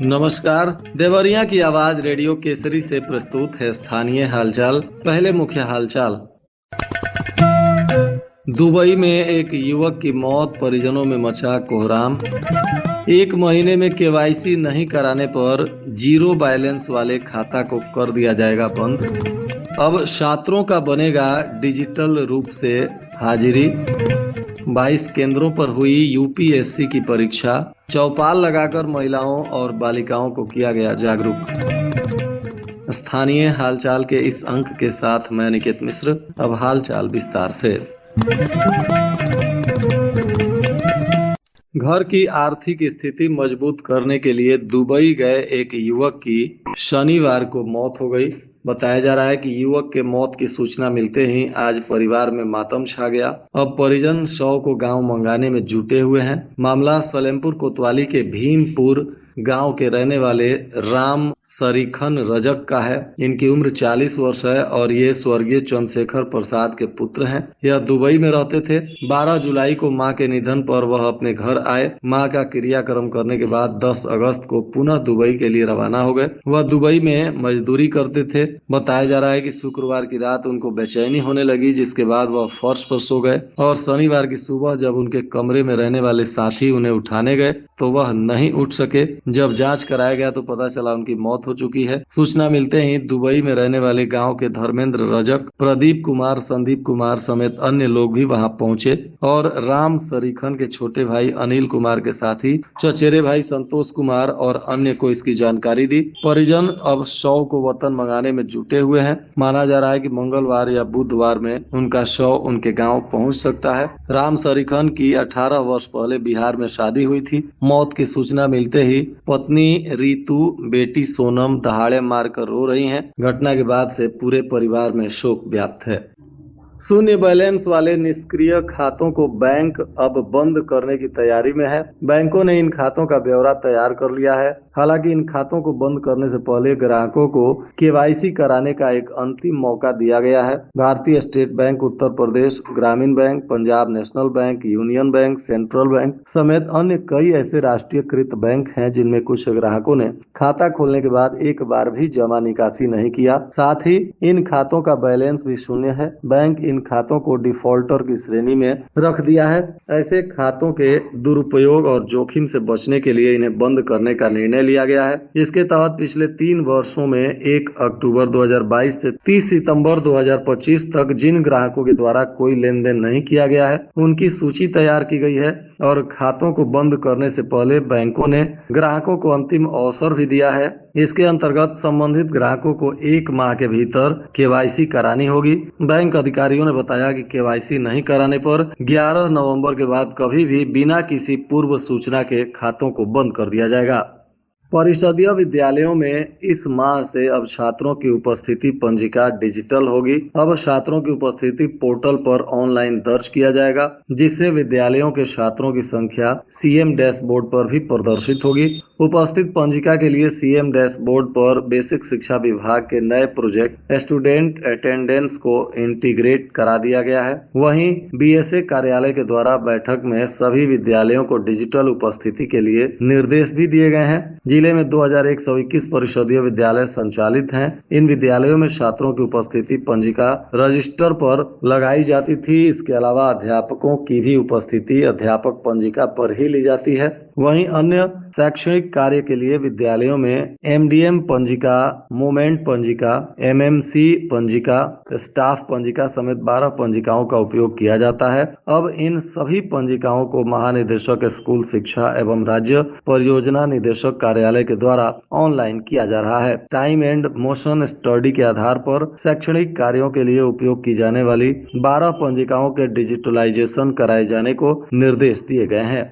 नमस्कार। देवरिया की आवाज रेडियो केसरी से प्रस्तुत है स्थानीय हालचाल। पहले मुख्य हालचाल। दुबई में एक युवक की मौत, परिजनों में मचा कोहराम। 1 महीने में केवाईसी नहीं कराने पर जीरो बैलेंस वाले खाता को कर दिया जाएगा बंद। अब छात्रों का बनेगा डिजिटल रूप से हाजिरी। 22 केंद्रों पर हुई यूपीएससी की परीक्षा। चौपाल लगाकर महिलाओं और बालिकाओं को किया गया जागरूक। स्थानीय हालचाल के इस अंक के साथ मैं निकेत मिश्र। अब हालचाल विस्तार से। घर की आर्थिक स्थिति मजबूत करने के लिए दुबई गए एक युवक की शनिवार को मौत हो गई। बताया जा रहा है कि युवक के मौत की सूचना मिलते ही आज परिवार में मातम छा गया। अब परिजन शव को गांव मंगाने में जुटे हुए हैं। मामला सलेमपुर कोतवाली के भीमपुर गांव के रहने वाले राम सरीखन रजक का है। इनकी उम्र 40 वर्ष है और ये स्वर्गीय चंद्रशेखर प्रसाद के पुत्र हैं। यह दुबई में रहते थे। 12 जुलाई को मां के निधन पर वह अपने घर आए। मां का क्रियाक्रम करने के बाद 10 अगस्त को पुनः दुबई के लिए रवाना हो गए। वह दुबई में मजदूरी करते थे। बताया जा रहा है कि शुक्रवार की रात उनको बेचैनी होने लगी, जिसके बाद वह फर्श पर सो गए और शनिवार की सुबह जब उनके कमरे में रहने वाले साथी उन्हें उठाने गए तो वह नहीं उठ सके। जब जांच कराया गया तो पता चला उनकी मौत हो चुकी है। सूचना मिलते ही दुबई में रहने वाले गांव के धर्मेंद्र रजक, प्रदीप कुमार, संदीप कुमार समेत अन्य लोग भी वहां पहुंचे और राम सरीखन के छोटे भाई अनिल कुमार के साथी चचेरे भाई संतोष कुमार और अन्य को इसकी जानकारी दी। परिजन अब शव को वतन मंगाने में जुटे हुए हैं। माना जा रहा है कि मंगलवार या बुधवार में उनका शव उनके गांव पहुंच सकता है। राम सरीखन की 18 वर्ष पहले बिहार में शादी हुई थी। मौत की सूचना मिलते ही पत्नी रीतू, बेटी सोनम दहाड़े मारकर रो रही हैं। घटना के बाद से पूरे परिवार में शोक व्याप्त है। शून्य बैलेंस वाले निष्क्रिय खातों को बैंक अब बंद करने की तैयारी में है। बैंकों ने इन खातों का ब्यौरा तैयार कर लिया है। हालांकि इन खातों को बंद करने से पहले ग्राहकों को केवाईसी कराने का एक अंतिम मौका दिया गया है। भारतीय स्टेट बैंक, उत्तर प्रदेश ग्रामीण bank, Punjab national bank, union bank, central bank समेत अन्य कई ऐसे राष्ट्रीयकृत बैंक हैं जिनमें कुछ ग्राहकों ने खाता खोलने के बाद एक बार भी जमा निकासी नहीं किया। साथ ही इन खातों का बैलेंस भी शून्य है। बैंक इन खातों को डिफॉल्टर की श्रेणी में रख दिया है। ऐसे खातों के दुरुपयोग और जोखिम से बचने के लिए इन्हें बंद करने का निर्णय लिया गया है। इसके तहत पिछले 3 वर्षों में 1 अक्टूबर 2022 से 30 सितंबर 2025 तक जिन ग्राहकों के द्वारा कोई लेन देन नहीं किया गया है उनकी सूची तैयार की गई है और खातों को बंद करने से पहले बैंकों ने ग्राहकों को अंतिम अवसर भी दिया है। इसके अंतर्गत संबंधित ग्राहकों को 1 माह के भीतर केवाईसी करानी होगी। बैंक अधिकारियों ने बताया कि केवाईसी नहीं कराने पर 11 नवंबर के बाद कभी भी बिना किसी पूर्व सूचना के खातों को बंद कर दिया जाएगा। परिषदीय विद्यालयों में इस माह से अब छात्रों की उपस्थिति पंजिका डिजिटल होगी। अब छात्रों की उपस्थिति पोर्टल पर ऑनलाइन दर्ज किया जाएगा, जिससे विद्यालयों के छात्रों की संख्या सीएम डैशबोर्ड पर भी प्रदर्शित होगी। उपस्थित पंजिका के लिए सीएम डैशबोर्ड पर बेसिक शिक्षा विभाग के नए प्रोजेक्ट स्टूडेंट अटेंडेंस को इंटीग्रेट करा दिया गया है। वहीं बीएसए कार्यालय के द्वारा बैठक में सभी विद्यालयों को डिजिटल उपस्थिति के लिए निर्देश भी दिए गए हैं। जिले में 2121 परिषदीय विद्यालय संचालित हैं। इन विद्यालयों में छात्रों की उपस्थिति पंजिका रजिस्टर पर लगाई जाती थी। इसके अलावा अध्यापकों की भी उपस्थिति अध्यापक पंजिका पर ही ली जाती है। वहीं अन्य शैक्षणिक कार्य के लिए विद्यालयों में एमडीएम पंजिका, मोमेंट पंजिका, एमएमसी पंजिका, स्टाफ पंजिका समेत 12 पंजिकाओं का उपयोग किया जाता है। अब इन सभी पंजिकाओं को महानिदेशक स्कूल शिक्षा एवं राज्य परियोजना निदेशक कार्यालय के द्वारा ऑनलाइन किया जा रहा है। टाइम एंड मोशन स्टडी के आधार पर शैक्षणिक कार्यों के लिए उपयोग की जाने वाली 12 पंजिकाओं के डिजिटलाइजेशन कराए जाने को निर्देश दिए गए हैं।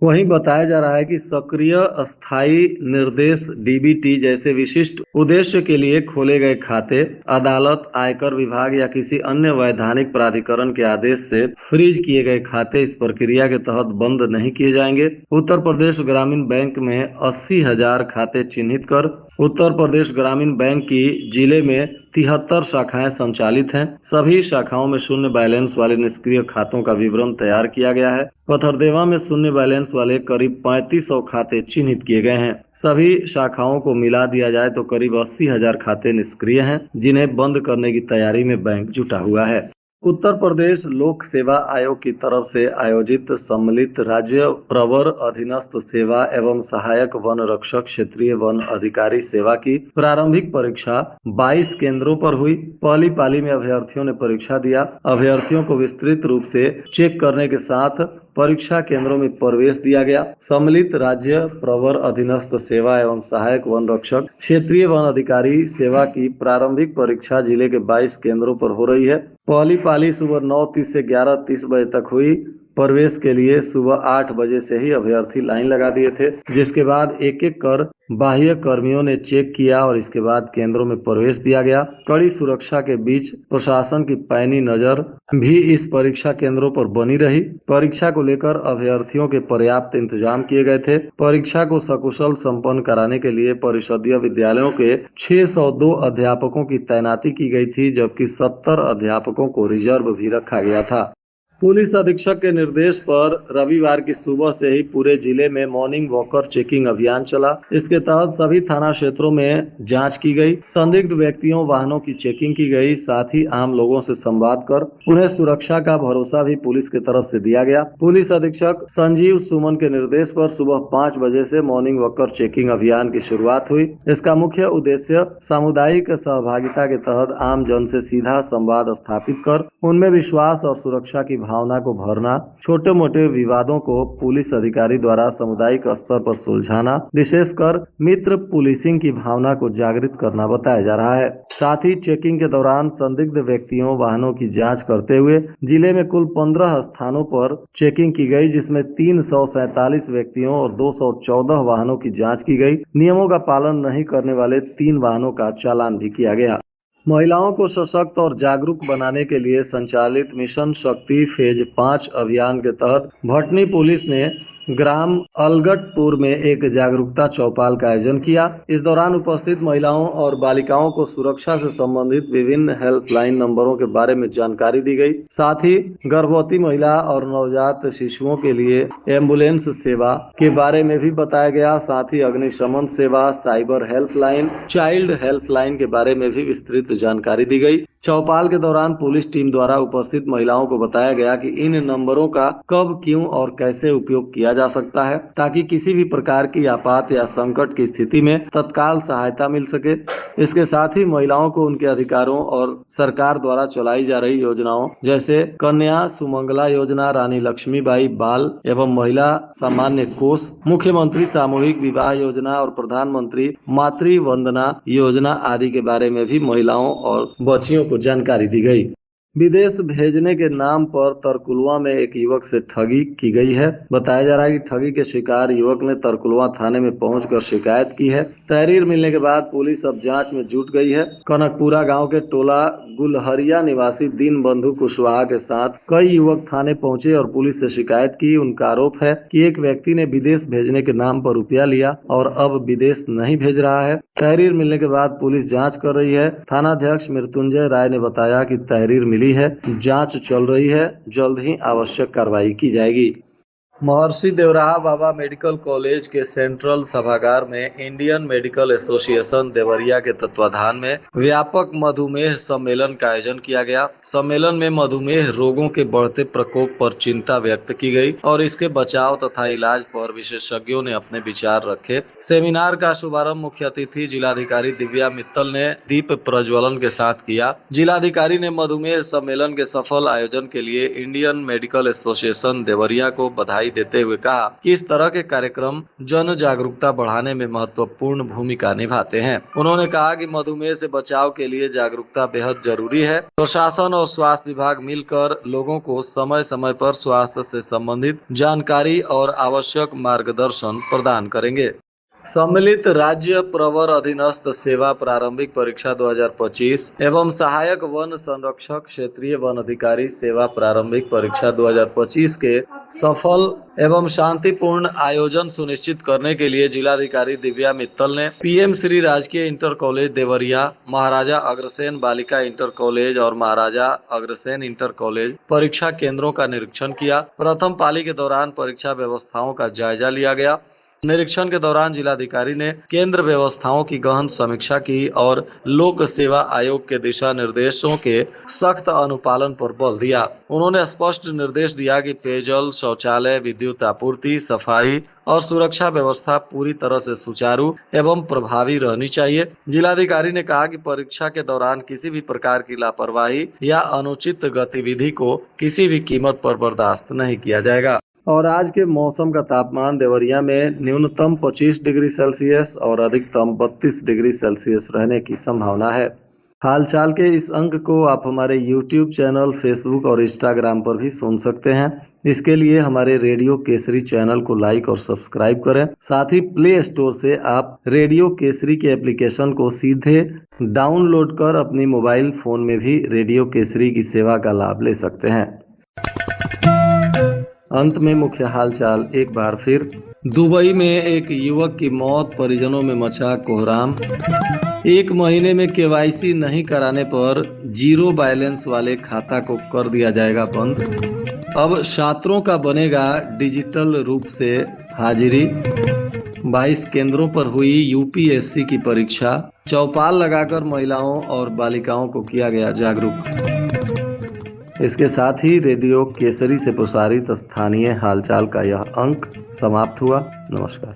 वहीं बताया जा रहा है कि सक्रिय अस्थायी निर्देश डीबीटी जैसे विशिष्ट उद्देश्य के लिए खोले गए खाते अदालत, आयकर विभाग या किसी अन्य वैधानिक प्राधिकरण के आदेश से फ्रीज किए गए खाते इस प्रक्रिया के तहत बंद नहीं किए जाएंगे। उत्तर प्रदेश ग्रामीण बैंक में 80,000 खाते चिन्हित कर उत्तर प्रदेश ग्रामीण बैंक की जिले में 73 शाखाएं संचालित हैं। सभी शाखाओं में शून्य बैलेंस वाले निष्क्रिय खातों का विवरण तैयार किया गया है। पथरदेवा में शून्य बैलेंस वाले करीब 3500 खाते चिन्हित किए गए हैं। सभी शाखाओं को मिला दिया जाए तो करीब 80,000 खाते निष्क्रिय हैं, जिन्हें बंद करने की तैयारी में बैंक जुटा हुआ है। उत्तर प्रदेश लोक सेवा आयोग की तरफ से आयोजित सम्मिलित राज्य प्रवर अधीनस्थ सेवा एवं सहायक वन रक्षक क्षेत्रीय वन अधिकारी सेवा की प्रारंभिक परीक्षा 22 केंद्रों पर हुई। पहली पाली में अभ्यर्थियों ने परीक्षा दिया। अभ्यर्थियों को विस्तृत रूप से चेक करने के साथ परीक्षा केंद्रों में प्रवेश दिया गया। सम्मिलित राज्य प्रवर अधीनस्थ सेवा एवं सहायक वन रक्षक क्षेत्रीय वन अधिकारी सेवा की प्रारंभिक परीक्षा जिले के 22 केंद्रों पर हो रही है। पहली पाली सुबह 9:30 से 11:30 बजे तक हुई। प्रवेश के लिए सुबह 8 बजे से ही अभ्यर्थी लाइन लगा दिए थे, जिसके बाद एक एक कर बाह्य कर्मियों ने चेक किया और इसके बाद केंद्रों में प्रवेश दिया गया। कड़ी सुरक्षा के बीच प्रशासन की पैनी नजर भी इस परीक्षा केंद्रों पर बनी रही। परीक्षा को लेकर अभ्यर्थियों के पर्याप्त इंतजाम किए गए थे। परीक्षा को सकुशल संपन्न कराने के लिए परिषदीय विद्यालयों के 602 अध्यापकों की तैनाती की गई थी, जबकि 70 अध्यापकों को रिजर्व भी रखा गया था। पुलिस अधीक्षक के निर्देश पर रविवार की सुबह से ही पूरे जिले में मॉर्निंग वॉकर चेकिंग अभियान चला। इसके तहत सभी थाना क्षेत्रों में जांच की गई, संदिग्ध व्यक्तियों वाहनों की चेकिंग की गई। साथ ही आम लोगों से संवाद कर उन्हें सुरक्षा का भरोसा भी पुलिस की तरफ से दिया गया। पुलिस अधीक्षक संजीव सुमन के निर्देश पर सुबह 5 बजे से मॉर्निंग वॉकर चेकिंग अभियान की शुरुआत हुई। इसका मुख्य उद्देश्य सामुदायिक सहभागिता के तहत आम जन से सीधा संवाद स्थापित कर उनमें विश्वास और सुरक्षा की भावना को भरना, छोटे मोटे विवादों को पुलिस अधिकारी द्वारा सामुदायिक स्तर पर सुलझाना, विशेषकर मित्र पुलिसिंग की भावना को जागृत करना बताया जा रहा है। साथ ही चेकिंग के दौरान संदिग्ध व्यक्तियों वाहनों की जांच करते हुए जिले में कुल 15 स्थानों पर चेकिंग की गई, जिसमें 347 व्यक्तियों और 214 वाहनों की जांच की गई। नियमों का पालन नहीं करने वाले 3 वाहनों का चालान भी किया गया। महिलाओं को सशक्त और जागरूक बनाने के लिए संचालित मिशन शक्ति फेज 5 अभियान के तहत भटनी पुलिस ने ग्राम अलगटपुर में एक जागरूकता चौपाल का आयोजन किया। इस दौरान उपस्थित महिलाओं और बालिकाओं को सुरक्षा से संबंधित विभिन्न हेल्पलाइन नंबरों के बारे में जानकारी दी गई। साथ ही गर्भवती महिला और नवजात शिशुओं के लिए एम्बुलेंस सेवा के बारे में भी बताया गया। साथ ही अग्निशमन सेवा, साइबर हेल्पलाइन, चाइल्ड हेल्पलाइन के बारे में भी विस्तृत जानकारी दी गई। चौपाल के दौरान पुलिस टीम द्वारा उपस्थित महिलाओं को बताया गया कि इन नंबरों का कब, क्यों और कैसे उपयोग किया जा सकता है, ताकि किसी भी प्रकार की आपात या संकट की स्थिति में तत्काल सहायता मिल सके। इसके साथ ही महिलाओं को उनके अधिकारों और सरकार द्वारा चलाई जा रही योजनाओं जैसे कन्या सुमंगला योजना, रानी लक्ष्मीबाई बाल एवं महिला सामान्य कोष, मुख्यमंत्री सामूहिक विवाह योजना और प्रधानमंत्री मातृ वंदना योजना आदि के बारे में भी महिलाओं और बच्चियों को जानकारी दी गई। विदेश भेजने के नाम पर तरकुलवा में एक युवक से ठगी की गई है। बताया जा रहा है कि ठगी के शिकार युवक ने तरकुलवा थाने में पहुंचकर शिकायत की है। तहरीर मिलने के बाद पुलिस अब जांच में जुट गई है। कनकपुरा गांव के टोला गुलहरिया निवासी दीन बंधु कुशवाहा के साथ कई युवक थाने पहुंचे और पुलिस से शिकायत की। उनका आरोप है कि एक व्यक्ति ने विदेश भेजने के नाम पर रुपया लिया और अब विदेश नहीं भेज रहा है। तहरीर मिलने के बाद पुलिस जांच कर रही है। थानाध्यक्ष मृत्युंजय राय ने बताया कि तहरीर मिली है, जांच चल रही है, जल्द ही आवश्यक कार्रवाई की जाएगी। महर्षि देवराहा बाबा मेडिकल कॉलेज के सेंट्रल सभागार में इंडियन मेडिकल एसोसिएशन देवरिया के तत्वाधान में व्यापक मधुमेह सम्मेलन का आयोजन किया गया। सम्मेलन में मधुमेह रोगों के बढ़ते प्रकोप पर चिंता व्यक्त की गई और इसके बचाव तथा इलाज पर विशेषज्ञों ने अपने विचार रखे। सेमिनार का शुभारंभ मुख्य अतिथि जिलाधिकारी दिव्या मित्तल ने दीप प्रज्वलन के साथ किया। जिलाधिकारी ने मधुमेह सम्मेलन के सफल आयोजन के लिए इंडियन मेडिकल एसोसिएशन देवरिया को बधाई देते हुए कहा कि इस तरह के कार्यक्रम जन जागरूकता बढ़ाने में महत्वपूर्ण भूमिका निभाते हैं। उन्होंने कहा कि मधुमेह से बचाव के लिए जागरूकता बेहद जरूरी है। प्रशासन और स्वास्थ्य विभाग मिलकर लोगों को समय समय पर स्वास्थ्य से संबंधित जानकारी और आवश्यक मार्गदर्शन प्रदान करेंगे। सम्मिलित राज्य प्रवर अधीनस्थ सेवा प्रारंभिक परीक्षा 2025 एवं सहायक वन संरक्षक क्षेत्रीय वन अधिकारी सेवा प्रारंभिक परीक्षा 2025 के सफल एवं शांतिपूर्ण आयोजन सुनिश्चित करने के लिए जिलाधिकारी दिव्या मित्तल ने पीएम श्री राजकीय इंटर कॉलेज देवरिया, महाराजा अग्रसेन बालिका इंटर कॉलेज और महाराजा अग्रसेन इंटर कॉलेज परीक्षा केंद्रों का निरीक्षण किया। प्रथम पाली के दौरान परीक्षा व्यवस्थाओं का जायजा लिया गया। निरीक्षण के दौरान जिलाधिकारी ने केंद्र व्यवस्थाओं की गहन समीक्षा की और लोक सेवा आयोग के दिशा निर्देशों के सख्त अनुपालन पर बल दिया। उन्होंने स्पष्ट निर्देश दिया कि पेयजल, शौचालय, विद्युत आपूर्ति, सफाई और सुरक्षा व्यवस्था पूरी तरह से सुचारू एवं प्रभावी रहनी चाहिए। जिलाधिकारी ने कहा कि परीक्षा के दौरान किसी भी प्रकार की लापरवाही या अनुचित गतिविधि को किसी भी कीमत पर बर्दाश्त नहीं किया जाएगा। और आज के मौसम का तापमान देवरिया में न्यूनतम 25 डिग्री सेल्सियस और अधिकतम 32 डिग्री सेल्सियस रहने की संभावना है। हालचाल के इस अंक को आप हमारे YouTube चैनल, फेसबुक और इंस्टाग्राम पर भी सुन सकते हैं। इसके लिए हमारे रेडियो केसरी चैनल को लाइक और सब्सक्राइब करें। साथ ही प्ले स्टोर से आप रेडियो केसरी के एप्लीकेशन को सीधे डाउनलोड कर अपनी मोबाइल फोन में भी रेडियो केसरी की सेवा का लाभ ले सकते हैं। अंत में मुख्य हालचाल एक बार फिर। दुबई में एक युवक की मौत, परिजनों में मचा कोहराम। 1 महीने में केवाईसी नहीं कराने पर 0 बैलेंस वाले खाता को कर दिया जाएगा बंद। अब छात्रों का बनेगा डिजिटल रूप से हाजिरी। 22 केंद्रों पर हुई यूपीएससी की परीक्षा। चौपाल लगाकर महिलाओं और बालिकाओं को किया गया जागरूक। इसके साथ ही रेडियो केसरी से प्रसारित स्थानीय हालचाल का यह अंक समाप्त हुआ। नमस्कार।